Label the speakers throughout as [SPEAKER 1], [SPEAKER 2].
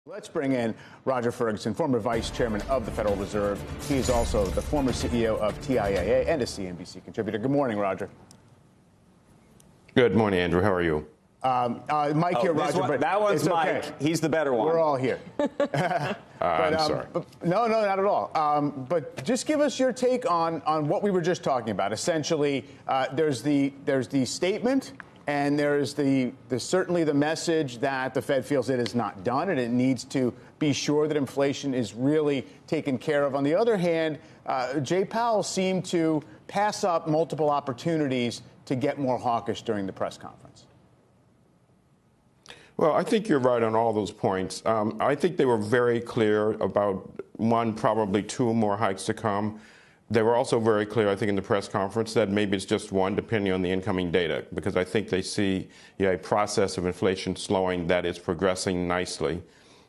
[SPEAKER 1] Let's bring in Roger Ferguson, former vice chairman of the Federal Reserve. He is also the former CEO of TIAA and a CNBC contributor. Good morning, Roger.
[SPEAKER 2] Good morning, Andrew. How are you?
[SPEAKER 1] Mike here, Roger.
[SPEAKER 3] But that one's Mike.
[SPEAKER 1] Okay.
[SPEAKER 3] He's the better one.
[SPEAKER 1] We're all here.
[SPEAKER 2] I'm sorry.
[SPEAKER 1] No, not at all. But just give us your take on what we were just talking about. Essentially, there's the statement. And there's certainly the message that the Fed feels it is not done and it needs to be sure that inflation is really taken care of. On the other hand, Jay Powell seemed to pass up multiple opportunities to get more hawkish during the press conference.
[SPEAKER 2] Well, I think you're right on all those points. I think they were very clear about one, probably two more hikes to come. They were also very clear, I think, in the press conference that maybe it's just one, depending on the incoming data, because I think they see a process of inflation slowing that is progressing nicely.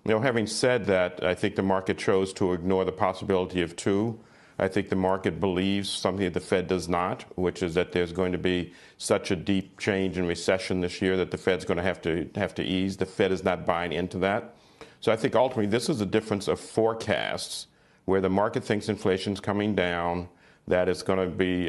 [SPEAKER 2] Having said that, I think the market chose to ignore the possibility of two. I think the market believes something that the Fed does not, which is that there's going to be such a deep change in recession this year that the Fed's going to have to ease. The Fed is not buying into that. So I think ultimately this is a difference of forecasts, where the market thinks inflation's coming down, that it's going to be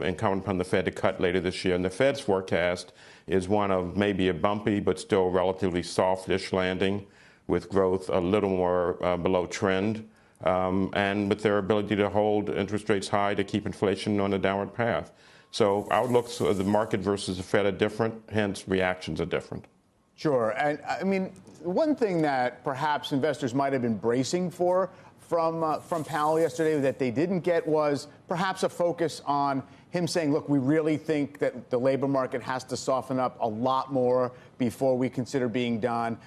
[SPEAKER 2] incumbent upon the Fed to cut later this year. And the Fed's forecast is one of maybe a bumpy but still relatively softish landing with growth a little more below trend and with their ability to hold interest rates high to keep inflation on a downward path. So outlooks of the market versus the Fed are different, hence reactions are different.
[SPEAKER 1] Sure. And I mean, one thing that perhaps investors might have been bracing for from Powell yesterday that they didn't get was perhaps a focus on him saying, look, we really think that the labor market has to soften up a lot more before we consider being done.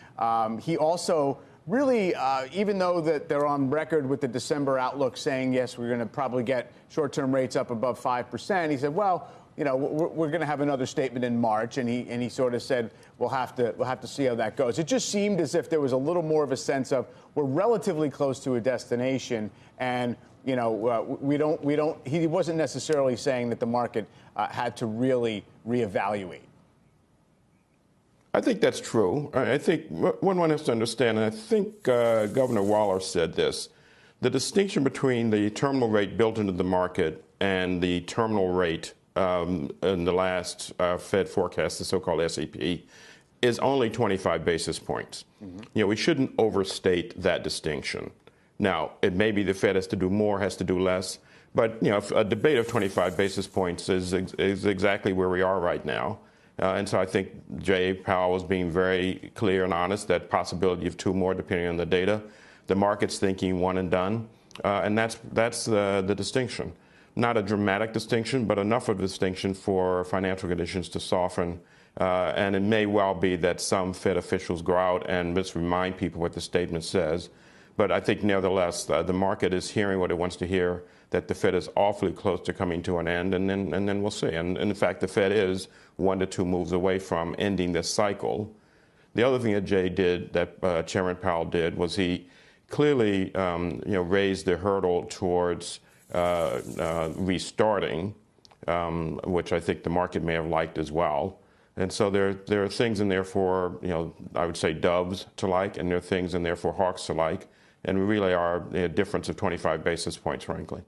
[SPEAKER 1] He also really, even though that they're on record with the December outlook saying, yes, we're going to probably get short-term rates up above 5%, he said, well, we're going to have another statement in March, and he sort of said we'll have to see how that goes. It just seemed as if there was a little more of a sense of we're relatively close to a destination, and he wasn't necessarily saying that the market had to really reevaluate.
[SPEAKER 2] I think that's true. I think one has to understand, and I think Governor Waller said this, the distinction between the terminal rate built into the market and the terminal rate in the last Fed forecast, the so-called SEP, is only 25 basis points. Mm-hmm. We shouldn't overstate that distinction. Now, it may be the Fed has to do more, has to do less, but a debate of 25 basis points is exactly where we are right now. And so I think Jay Powell was being very clear and honest that possibility of two more depending on the data. The market's thinking one and done, and that's the distinction. Not a dramatic distinction, but enough of a distinction for financial conditions to soften. And it may well be that some Fed officials go out and just remind people what the statement says. But I think nevertheless, the market is hearing what it wants to hear, that the Fed is awfully close to coming to an end, and then we'll see. And in fact, the Fed is 1 to 2 moves away from ending this cycle. The other thing that Jay did, that Chairman Powell did, was he clearly raised the hurdle towards restarting, which I think the market may have liked as well. And so there are things in there for, I would say doves to like, and there are things in there for hawks to like. And we really are a difference of 25 basis points, frankly.